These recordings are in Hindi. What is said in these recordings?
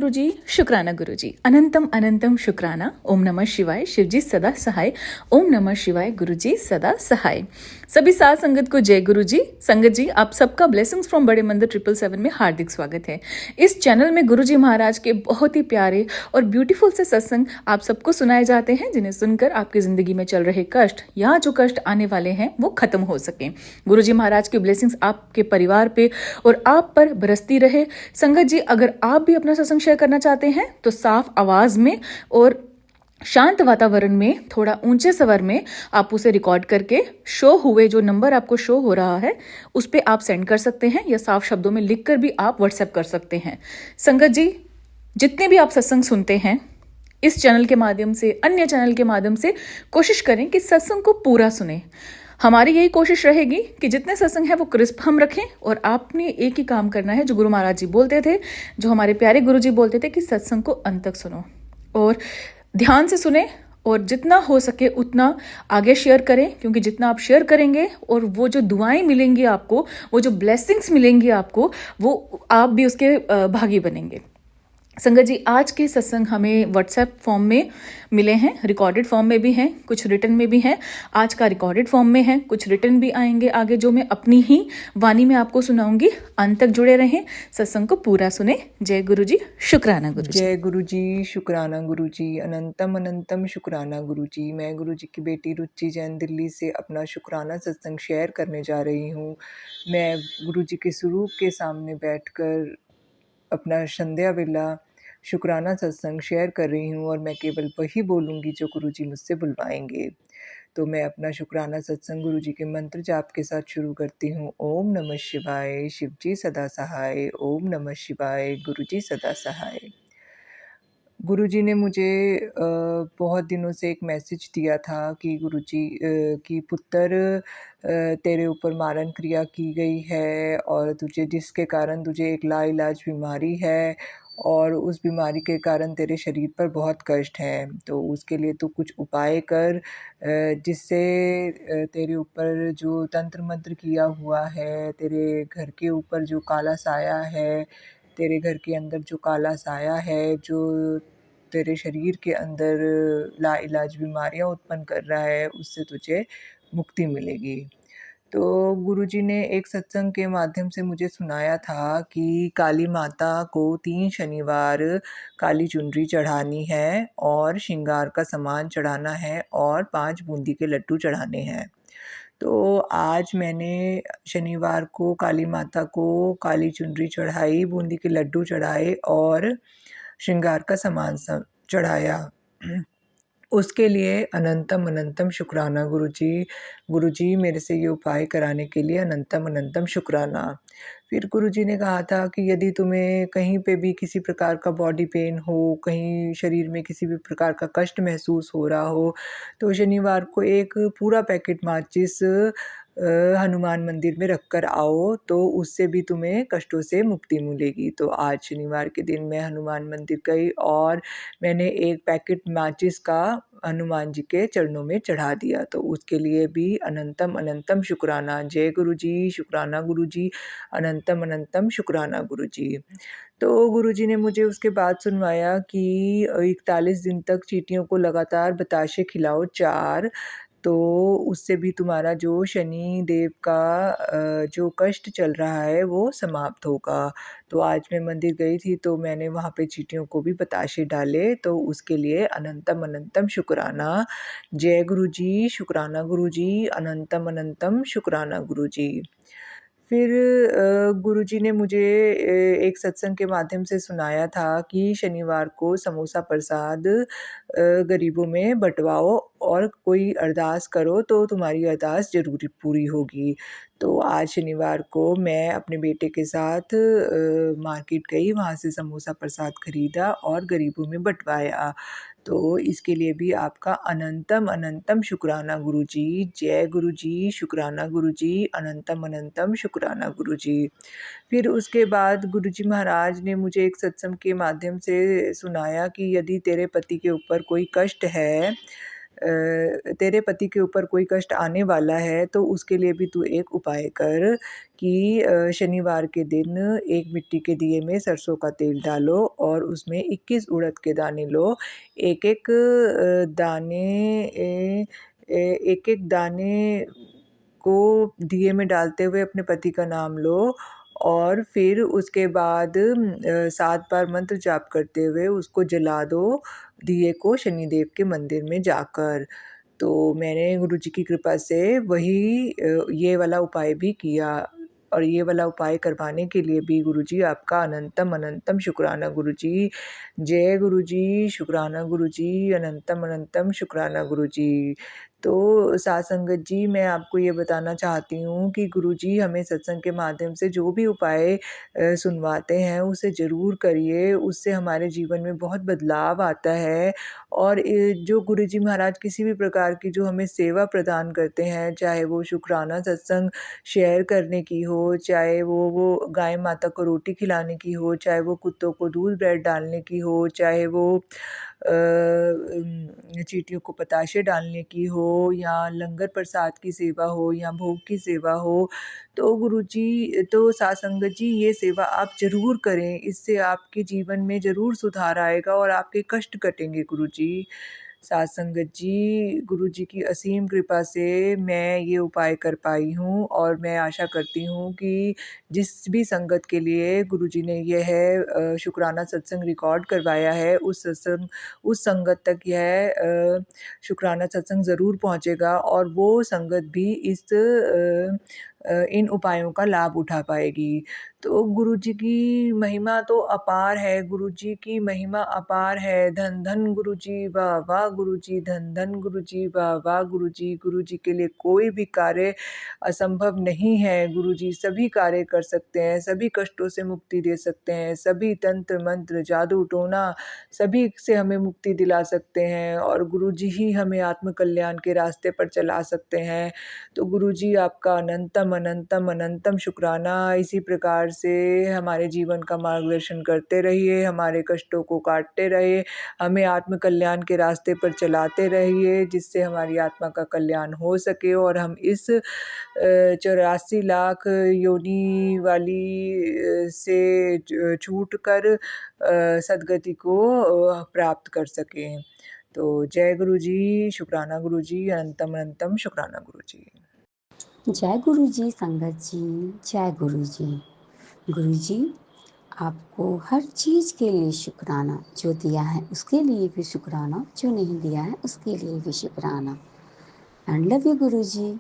गुरुजी, शुक्राना गुरुजी, अनंतम अनंतम शुक्राना। ओम नमः शिवाय, शिवजी सदा सहाय। ओम नमः शिवाय, गुरुजी सदा सहाय। सभी साथ संगत को जय गुरुजी। संगत जी, आप सबका ब्लेसिंग्स फ्रॉम बड़े मंदिर 777 में हार्दिक स्वागत है। इस चैनल में गुरुजी महाराज के बहुत ही प्यारे और ब्यूटीफुल से सत्संग आप सबको सुनाए जाते हैं, जिन्हें सुनकर आपकी जिंदगी में चल रहे कष्ट या जो कष्ट आने वाले हैं वो खत्म हो सके। गुरुजी महाराज की ब्लेसिंग्स आपके परिवार पे और आप पर बरसती रहे। संगत जी, अगर आप भी अपना सत्संग शेयर करना चाहते हैं तो साफ आवाज में और शांत वातावरण में थोड़ा ऊंचे स्वर में आप उसे रिकॉर्ड करके शो हुए जो नंबर आपको शो हो रहा है उस पे आप सेंड कर सकते हैं, या साफ शब्दों में लिखकर भी आप व्हाट्सएप कर सकते हैं। संगत जी, जितने भी आप सत्संग सुनते हैं इस चैनल के माध्यम से, अन्य चैनल के माध्यम से, कोशिश करें कि सत्संग को पूरा सुने। हमारी यही कोशिश रहेगी कि जितने सत्संग है वो क्रिस्प हम रखें, और आपने एक ही काम करना है जो गुरु महाराज जी बोलते थे, जो हमारे प्यारे गुरु जी बोलते थे कि सत्संग को अंत तक सुनो और ध्यान से सुने, और जितना हो सके उतना आगे शेयर करें, क्योंकि जितना आप शेयर करेंगे और वो जो दुआएं मिलेंगी आपको, वो जो ब्लेसिंग्स मिलेंगी आपको, वो आप भी उसके भागी बनेंगे। संगत जी, आज के सत्संग हमें व्हाट्सएप फॉर्म में मिले हैं, रिकॉर्डेड फॉर्म में भी हैं, कुछ रिटन में भी हैं। आज का रिकॉर्डेड फॉर्म में है, कुछ रिटन भी आएंगे आगे, जो मैं अपनी ही वाणी में आपको सुनाऊंगी। अंत तक जुड़े रहें, सत्संग को पूरा सुने। जय गुरु जी, शुक्राना गुरु जी। जय गुरु जी, शुक्राना गुरु जी, अनंतम अनंतम शुक्राना गुरु जी। मैं गुरु जी की बेटी रुचि जैन दिल्ली से अपना शुक्राना सत्संग शेयर करने जा रही हूँ। मैं गुरु जी के स्वरूप के सामने बैठकर अपना संध्या वेला शुक्राना सत्संग शेयर कर रही हूँ, और मैं केवल वही बोलूँगी जो गुरु जी मुझसे बुलवाएंगे। तो मैं अपना शुक्राना सत्संग गुरु जी के मंत्र जाप के साथ शुरू करती हूँ। ओम नमः शिवाय, शिवजी सदा सहाय। ओम नमः शिवाय, गुरु जी सदा सहाय। गुरुजी ने मुझे बहुत दिनों से एक मैसेज दिया था कि गुरुजी कि पुत्र, तेरे ऊपर मारण क्रिया की गई है, और तुझे जिसके कारण तुझे एक लाइलाज बीमारी है, और उस बीमारी के कारण तेरे शरीर पर बहुत कष्ट है। तो उसके लिए तू कुछ उपाय कर, जिससे तेरे ऊपर जो तंत्र मंत्र किया हुआ है, तेरे घर के ऊपर जो काला साया है, तेरे घर के अंदर जो काला साया है, जो तेरे शरीर के अंदर लाइलाज बीमारियां उत्पन्न कर रहा है, उससे तुझे मुक्ति मिलेगी। तो गुरुजी ने एक सत्संग के माध्यम से मुझे सुनाया था कि काली माता को 3 शनिवार काली चुनरी चढ़ानी है, और श्रृंगार का सामान चढ़ाना है, और 5 बूंदी के लड्डू चढ़ाने हैं। तो आज मैंने शनिवार को काली माता को काली चुनरी चढ़ाई, बूंदी के लड्डू चढ़ाए, और श्रृंगार का सामान सब चढ़ाया। उसके लिए अनंतम अनंतम शुक्राना गुरुजी। गुरुजी, मेरे से ये उपाय कराने के लिए अनंतम अनंतम शुक्राना। फिर गुरुजी ने कहा था कि यदि तुम्हें कहीं पे भी किसी प्रकार का बॉडी पेन हो, कहीं शरीर में किसी भी प्रकार का कष्ट महसूस हो रहा हो, तो शनिवार को एक पूरा पैकेट माचिस हनुमान मंदिर में रख कर आओ, तो उससे भी तुम्हें कष्टों से मुक्ति मिलेगी। तो आज शनिवार के दिन मैं हनुमान मंदिर गई, और मैंने एक पैकेट माचिस का हनुमान जी के चरणों में चढ़ा दिया। तो उसके लिए भी अनंतम अनंतम शुक्राना। जय गुरु जी, शुक्राना गुरु जी, अनंतम अनंतम शुक्राना गुरु जी। तो गुरु जी ने मुझे उसके बाद सुनवाया कि 41 दिन तक चींटियों को लगातार बताशे खिलाओ 4, तो उससे भी तुम्हारा जो शनि देव का जो कष्ट चल रहा है वो समाप्त होगा। तो आज मैं मंदिर गई थी, तो मैंने वहाँ पे चींटियों को भी बताशे डाले, तो उसके लिए अनंतम अनंतम शुक्राना। जय गुरु जी, शुक्राना गुरु जी, अनंतम अनंतम शुक्राना गुरु जी। फिर गुरुजी ने मुझे एक सत्संग के माध्यम से सुनाया था कि शनिवार को समोसा प्रसाद गरीबों में बँटवाओ, और कोई अरदास करो तो तुम्हारी अरदास ज़रूर पूरी होगी। तो आज शनिवार को मैं अपने बेटे के साथ मार्केट गई, वहाँ से समोसा प्रसाद खरीदा और गरीबों में बँटवाया। तो इसके लिए भी आपका अनंतम अनंतम शुक्राना गुरुजी। जय गुरुजी, शुक्राना गुरुजी, अनंतम अनंतम शुक्राना गुरुजी। फिर उसके बाद गुरुजी महाराज ने मुझे एक सत्संग के माध्यम से सुनाया कि यदि तेरे पति के ऊपर कोई कष्ट है, तेरे पति के ऊपर कोई कष्ट आने वाला है तो उसके लिए भी तू एक उपाय कर कि शनिवार के दिन एक मिट्टी के दिए में सरसों का तेल डालो और उसमें 21 उड़द के दाने लो। एक-एक एक-एक दाने को दिए में डालते हुए अपने पति का नाम लो और फिर उसके बाद 7 बार मंत्र जाप करते हुए उसको जला दो, दिए को शनिदेव के मंदिर में जाकर। तो मैंने गुरुजी की कृपा से वही ये वाला उपाय भी किया और ये वाला उपाय करवाने के लिए भी गुरुजी आपका अनंतम अनंतम शुक्राना गुरुजी। जय गुरुजी, शुक्राना गुरुजी, अनंतम अनंतम शुक्राना गुरुजी। तो साध संगत जी, मैं आपको ये बताना चाहती हूँ कि गुरुजी हमें सत्संग के माध्यम से जो भी उपाय सुनवाते हैं उसे ज़रूर करिए, उससे हमारे जीवन में बहुत बदलाव आता है। और जो गुरुजी महाराज किसी भी प्रकार की जो हमें सेवा प्रदान करते हैं, चाहे वो शुक्राना सत्संग शेयर करने की हो, चाहे वो गाय माता को रोटी खिलाने की हो, चाहे वो कुत्तों को दूध ब्रेड डालने की हो, चाहे वो चींटियों को पताशे डालने की हो या लंगर प्रसाद की सेवा हो या भोग की सेवा हो, तो गुरुजी तो साध संगत जी ये सेवा आप ज़रूर करें, इससे आपके जीवन में ज़रूर सुधार आएगा और आपके कष्ट कटेंगे गुरुजी। साध संगत जी, गुरुजी की असीम कृपा से मैं ये उपाय कर पाई हूँ और मैं आशा करती हूँ कि जिस भी संगत के लिए गुरुजी ने यह शुक्राना सत्संग रिकॉर्ड करवाया है, उस संगत तक यह शुक्राना सत्संग ज़रूर पहुँचेगा और वो संगत भी इन उपायों का लाभ उठा पाएगी। तो गुरुजी की महिमा तो अपार है, गुरुजी की महिमा अपार है। धन धन गुरुजी, वाह वाह गुरुजी, धन धन गुरुजी, वाह वाह गुरुजी। गुरुजी के लिए कोई भी कार्य असंभव नहीं है। गुरुजी सभी कार्य कर सकते हैं, सभी कष्टों से मुक्ति दे सकते हैं, सभी तंत्र मंत्र जादू टोना सभी से हमें मुक्ति दिला सकते हैं और गुरुजी ही हमें आत्म कल्याण के रास्ते पर चला सकते हैं। तो गुरुजी आपका अनंतम अनंतम अनंतम शुक्राना। इसी प्रकार से हमारे जीवन का मार्गदर्शन करते रहिए, हमारे कष्टों को काटते रहिए, हमें आत्म कल्याण के रास्ते पर चलाते रहिए, जिससे हमारी आत्मा का कल्याण हो सके और हम इस 84 लाख योनि वाली से छूट कर सद्गति को प्राप्त कर सकें। तो जय गुरुजी, शुक्राना गुरुजी, अनंतम अनंतम शुक्राना गुरुजी। जय गुरु जी संगत जी, जय गुरु जी। गुरु जी आपको हर चीज़ के लिए शुक्राना, जो दिया है उसके लिए भी शुक्राना, जो नहीं दिया है उसके लिए भी शुक्राना। एंड लव यू गुरु जी।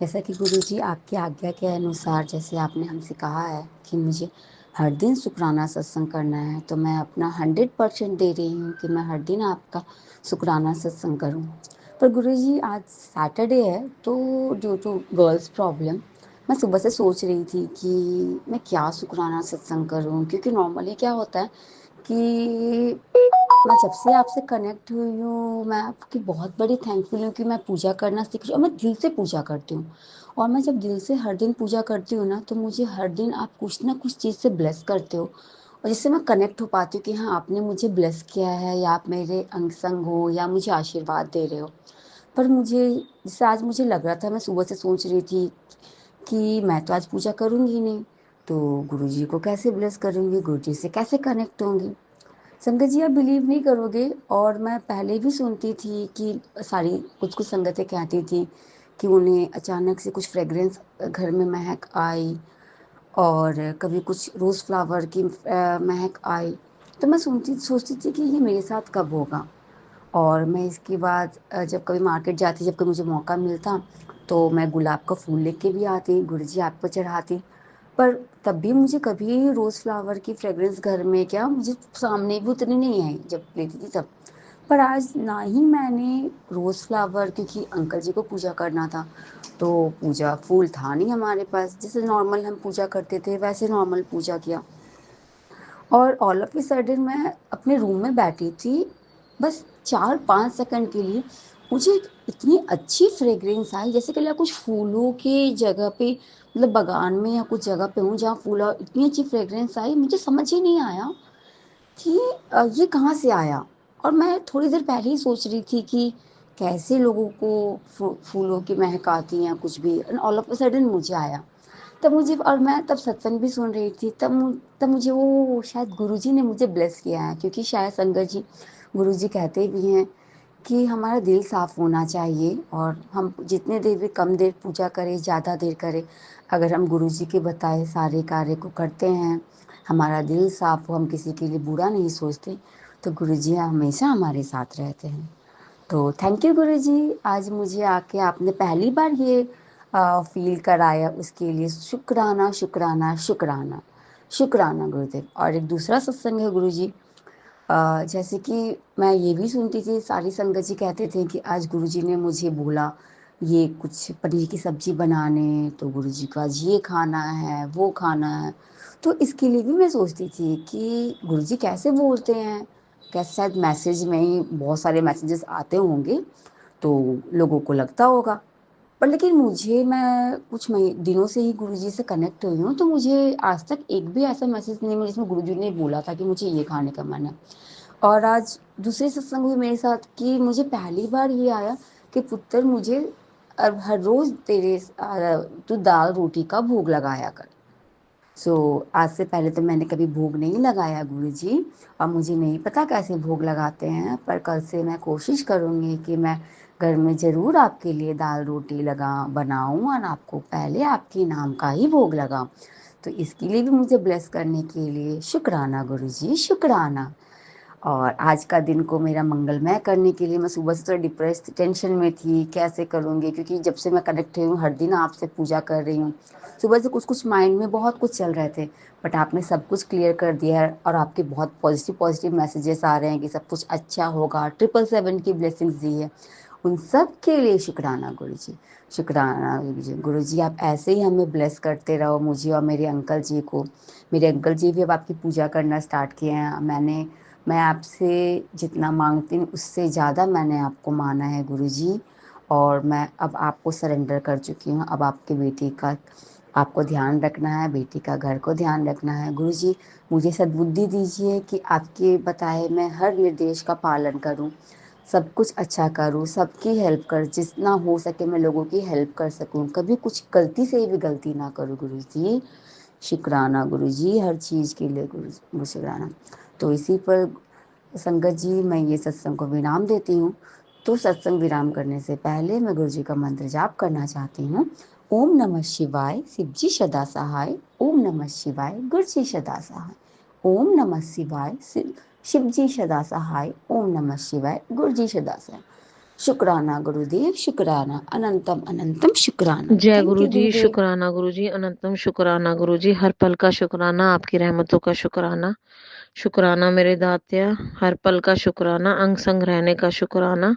जैसा कि गुरु जी आपकी आज्ञा के अनुसार जैसे आपने हमसे कहा है कि मुझे हर दिन शुक्राना सत्संग करना है, तो मैं अपना 100% दे रही हूँ कि मैं हर दिन आपका शुक्राना सत्संग करूँ। पर गुरुजी आज सैटरडे है, तो ड्यू टू गर्ल्स प्रॉब्लम मैं सुबह से सोच रही थी कि मैं क्या शुक्राना सत्संग करूं, क्योंकि नॉर्मली क्या होता है कि मैं जब से आपसे कनेक्ट हुई हूँ मैं आपकी बहुत बड़ी थैंकफुल हूँ कि मैं पूजा करना सीख रही हूँ और मैं दिल से पूजा करती हूँ। और मैं जब दिल से हर दिन पूजा करती हूँ ना, तो मुझे हर दिन आप कुछ ना कुछ चीज़ से ब्लेस करते हो और जिससे मैं कनेक्ट हो पाती हूँ कि हाँ आपने मुझे ब्लेस किया है या आप मेरे अंग संग हो या मुझे आशीर्वाद दे रहे हो। पर मुझे जैसे आज मुझे लग रहा था, मैं सुबह से सोच रही थी कि मैं तो आज पूजा करूँगी ही नहीं, तो गुरुजी को कैसे ब्लेस करूँगी, गुरुजी से कैसे कनेक्ट होंगी। संगत जी आप बिलीव नहीं करोगे, और मैं पहले भी सुनती थी कि सारी कुछ कुछ संगतें कहती थी कि उन्हें अचानक से कुछ फ्रेगरेंस घर में महक आई और कभी कुछ रोज़ फ्लावर की महक आई। तो मैं सोचती थी कि ये मेरे साथ कब होगा। और मैं इसके बाद जब कभी मार्केट जाती, जब कभी मुझे मौका मिलता, तो मैं गुलाब का फूल लेके भी आती, गुरुजी आपको चढ़ाती। पर तब भी मुझे कभी रोज़ फ्लावर की फ्रेगरेंस घर में क्या मुझे सामने भी उतनी नहीं आई जब लेती थी तब। पर आज ना ही मैंने रोज़ फ्लावर, क्योंकि अंकल जी को पूजा करना था, तो पूजा फूल था नहीं हमारे पास, जैसे नॉर्मल हम पूजा करते थे वैसे नॉर्मल पूजा किया। और ऑल ऑफ ए सडन मैं अपने रूम में बैठी थी, बस 4-5 सेकंड के लिए मुझे इतनी अच्छी फ्रेग्रेंस आई, जैसे कि मैं कुछ फूलों की जगह पे, मतलब बागान में या कुछ जगह पे हूँ जहाँ फूल, और इतनी अच्छी फ्रेग्रेंस आई मुझे समझ ही नहीं आया कि ये कहाँ से आया। और मैं थोड़ी देर पहले ही सोच रही थी कि कैसे लोगों को फूलों की महक आती है, कुछ भी ऑल ऑफ अ सडन मुझे आया। तब मुझे, और मैं तब सत्संग भी सुन रही थी, तब मुझे वो शायद गुरुजी ने मुझे ब्लेस किया है, क्योंकि शायद संगत जी, गुरुजी कहते भी हैं कि हमारा दिल साफ होना चाहिए, और हम जितने देर भी कम देर पूजा करें, ज़्यादा देर करें, अगर हम गुरुजी के बताए सारे कार्य को करते हैं, हमारा दिल साफ हो, हम किसी के लिए बुरा नहीं सोचते, तो गुरुजी हमेशा हमारे साथ रहते हैं। तो थैंक यू गुरुजी, आज मुझे आके आपने पहली बार ये फील कराया, उसके लिए शुक्राना शुक्राना शुक्राना। शुक्राना गुरुदेव। और एक दूसरा सत्संग है गुरुजी, जैसे कि मैं ये भी सुनती थी, सारी संगत जी कहते थे कि आज गुरुजी ने मुझे बोला ये कुछ पनीर की सब्जी बनाने, तो गुरुजी को आज ये खाना है, वो खाना है। तो इसके लिए भी मैं सोचती थी कि गुरुजी कैसे बोलते हैं, कैसे, शायद मैसेज में ही बहुत सारे मैसेजेस आते होंगे, तो लोगों को लगता होगा। पर लेकिन मुझे, मैं कुछ दिनों से ही गुरुजी से कनेक्ट हुई हूँ, तो मुझे आज तक एक भी ऐसा मैसेज नहीं मिला जिसमें गुरुजी ने बोला था कि मुझे ये खाने का मन है। और आज दूसरे सत्संग हुए मेरे साथ कि मुझे पहली बार ये आया कि पुत्र मुझे अब हर रोज तेरे तू दाल रोटी का भोग लगाया कर। आज से पहले तो मैंने कभी भोग नहीं लगाया गुरुजी, और मुझे नहीं पता कैसे भोग लगाते हैं, पर कल से मैं कोशिश करूँगी कि मैं घर में ज़रूर आपके लिए दाल रोटी बनाऊँ, और आपको पहले आपके नाम का ही भोग लगाऊँ। तो इसके लिए भी मुझे ब्लेस करने के लिए शुक्राना गुरुजी, शुक्राना। और आज का दिन को मेरा मंगलमय करने के लिए, मैं सुबह से थोड़ा डिप्रेस टेंशन में थी, कैसे करूँगी, क्योंकि जब से मैं कनेक्ट हुई हूँ हर दिन आपसे पूजा कर रही हूँ, सुबह से कुछ कुछ माइंड में बहुत कुछ चल रहे थे, बट आपने सब कुछ क्लियर कर दिया है, और आपके बहुत पॉजिटिव पॉजिटिव मैसेजेस आ रहे हैं कि सब कुछ अच्छा होगा, 777 की ब्लेसिंग्स दी है। उन सब के लिए शुक्राना गुरुजी, शुक्राना गुरुजी। गुरुजी आप ऐसे ही हमें ब्लेस करते रहो, मुझे और मेरे अंकल जी को। मेरे अंकल जी भी अब आपकी पूजा करना स्टार्ट किए हैं। मैं आपसे जितना मांगती हूँ उससे ज़्यादा मैंने आपको माना है गुरुजी, और मैं अब आपको सरेंडर कर चुकी हूँ। अब आपके बेटी का आपको ध्यान रखना है, बेटी का घर को ध्यान रखना है। गुरुजी मुझे सद्बुद्धि दीजिए कि आपके बताए मैं हर निर्देश का पालन करूँ, सब कुछ अच्छा करूँ, सबकी हेल्प कर, जितना हो सके मैं लोगों की हेल्प कर सकूँ, कभी कुछ गलती से भी गलती ना करूँ गुरुजी। शुक्राना गुरुजी, हर चीज़ के लिए गुरु शुक्राना। तो इसी पर संगत जी मैं ये सत्संग को विराम देती हूँ। तो सत्संग विराम करने से पहले मैं गुरुजी का मंत्र जाप करना चाहती हूँ। ओम नमः शिवाय, शिवजी सदा सहाय। ओम नमः शिवाय, गुरुजी सदा सहाय। ओम नमः शिवाय, शिवजी सदा सहाय। ओम नमः शिवाय, गुरुजी सदा सहाय। शुक्राना गुरुदेव, शुक्राना, अनंतम अनंतम शुक्राना। जय थैंक गुरु यू जी, गुरुदेव। शुक्राना गुरु जी, अनंतम शुक्राना गुरु जी, हर पल का शुक्राना, आपकी रहमतों का शुक्राना। शुक्राना मेरे दात्या, हर पल का शुक्राना, अंग संग रहने का शुक्राना।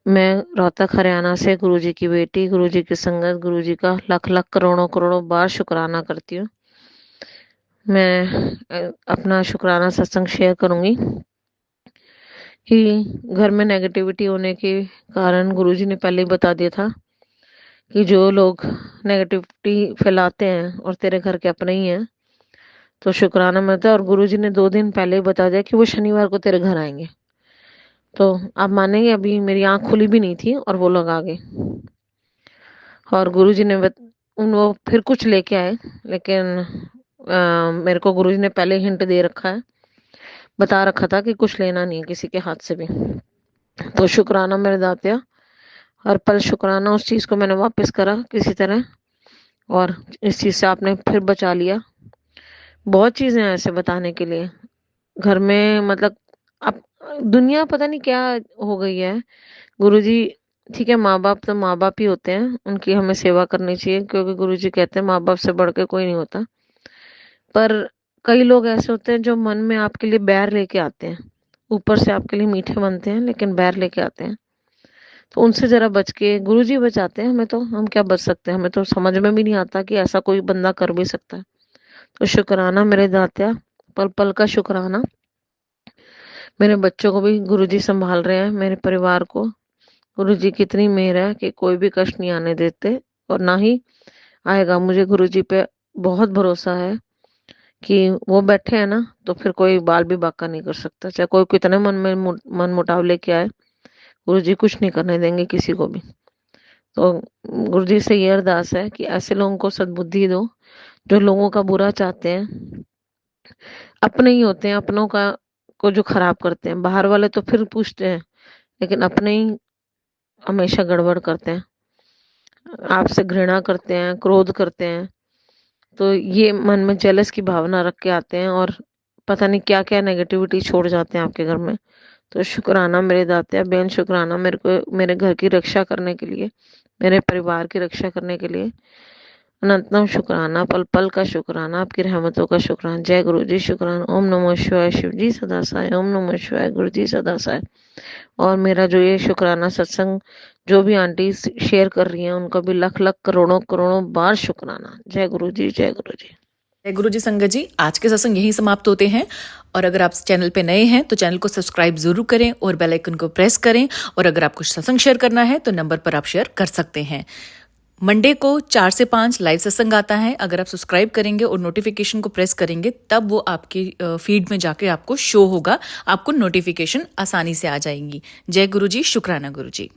मैं रोहतक हरियाणा से गुरु जी की बेटी, गुरु जी की संगत, गुरु जी का लाख लाख करोड़ों करोड़ों बार शुक्राना करती हूँ। मैं अपना शुक्राना सत्संग शेयर करूंगी कि घर में नेगेटिविटी होने के कारण गुरु जी ने पहले ही बता दिया था कि जो लोग नेगेटिविटी फैलाते हैं और तेरे घर के अपने ही हैं, तो शुक्राना मत है। और गुरुजी ने 2 दिन पहले ही बता दिया कि वो शनिवार को तेरे घर आएंगे। तो आप मानेंगे, अभी मेरी आंख खुली भी नहीं थी और वो लोग आ गए। और गुरुजी ने वो फिर कुछ लेके आए, लेकिन मेरे को गुरुजी ने पहले हिंट दे रखा है, बता रखा था कि कुछ लेना नहीं है किसी के हाथ से भी। तो शुक्राना मेरे दातिया, हर पल शुक्राना। उस चीज को मैंने वापस करा किसी तरह, और इस चीज से आपने फिर बचा लिया। बहुत चीजें हैं ऐसे बताने के लिए घर में, मतलब अब दुनिया पता नहीं क्या हो गई है। गुरुजी ठीक है, माँ बाप तो माँ बाप ही होते हैं, उनकी हमें सेवा करनी चाहिए, क्योंकि गुरुजी कहते हैं माँ बाप से बढ़ के कोई नहीं होता। पर कई लोग ऐसे होते हैं जो मन में आपके लिए बैर लेके आते हैं, ऊपर से आपके लिए मीठे बनते हैं लेकिन बैर लेके आते हैं। तो उनसे जरा बच के, गुरुजी बचाते हैं हमें, तो हम क्या बच सकते हैं। हमें तो समझ में भी नहीं आता कि ऐसा कोई बंदा कर भी सकता है। तो शुक्राना मेरे दात्या, पल पल का शुक्राना। मेरे बच्चों को भी गुरुजी संभाल रहे हैं, मेरे परिवार को। गुरुजी की इतनी मेहर है कि कोई भी कष्ट नहीं आने देते, और ना ही आएगा। मुझे गुरुजी पे बहुत भरोसा है कि वो बैठे हैं ना, तो फिर कोई बाल भी बांका नहीं कर सकता, चाहे कोई कितने मन मुटाव लेके आए। गुरुजी कुछ नहीं करने देंगे किसी को भी। तो गुरुजी से ये अरदास है कि ऐसे लोगों को सद्बुद्धि दो जो लोगों का बुरा चाहते हैं, अपने ही होते हैं, अपनों का को जो खराब करते हैं। बाहर वाले तो फिर पूछते हैं, लेकिन अपने ही हमेशा गड़बड़ करते हैं, आपसे घृणा करते हैं, क्रोध करते हैं। तो ये मन में जेलस की भावना रख के आते हैं और पता नहीं क्या क्या नेगेटिविटी छोड़ जाते हैं आपके घर में। तो शुक्राना मेरे दाता बेन, शुक्राना मेरे को मेरे घर की रक्षा करने के लिए, मेरे परिवार की रक्षा करने के लिए। अनंतम शुक्राना, पल पल का शुक्राना, आपकी रहमतों का शुक्राना। जय गुरु जी, शुक्राना। ओम नमः शिवाय, शिव जी सदा साय। ओम नमः शिवाय, गुरु जी सदा साय। और मेरा जो ये शुक्राना सत्संग जो भी आंटी शेयर कर रही हैं, उनका भी लख लख करोड़ों करोड़ों बार शुक्राना। जय गुरु जी, जय गुरु जी। जय गुरु जी। संगत जी, आज के सत्संग यहीं समाप्त होते हैं। और अगर आप चैनल पे नए हैं तो चैनल को सब्सक्राइब जरूर करें और बेल आइकन को प्रेस करें। और अगर आपको सत्संग शेयर करना है तो नंबर पर आप शेयर कर सकते हैं। मंडे को 4 से 5 लाइव सत्संग आता है। अगर आप सब्सक्राइब करेंगे और नोटिफिकेशन को प्रेस करेंगे तब वो आपकी फीड में जाके आपको शो होगा, आपको नोटिफिकेशन आसानी से आ जाएंगी। जय गुरु जी, शुक्राना गुरु जी।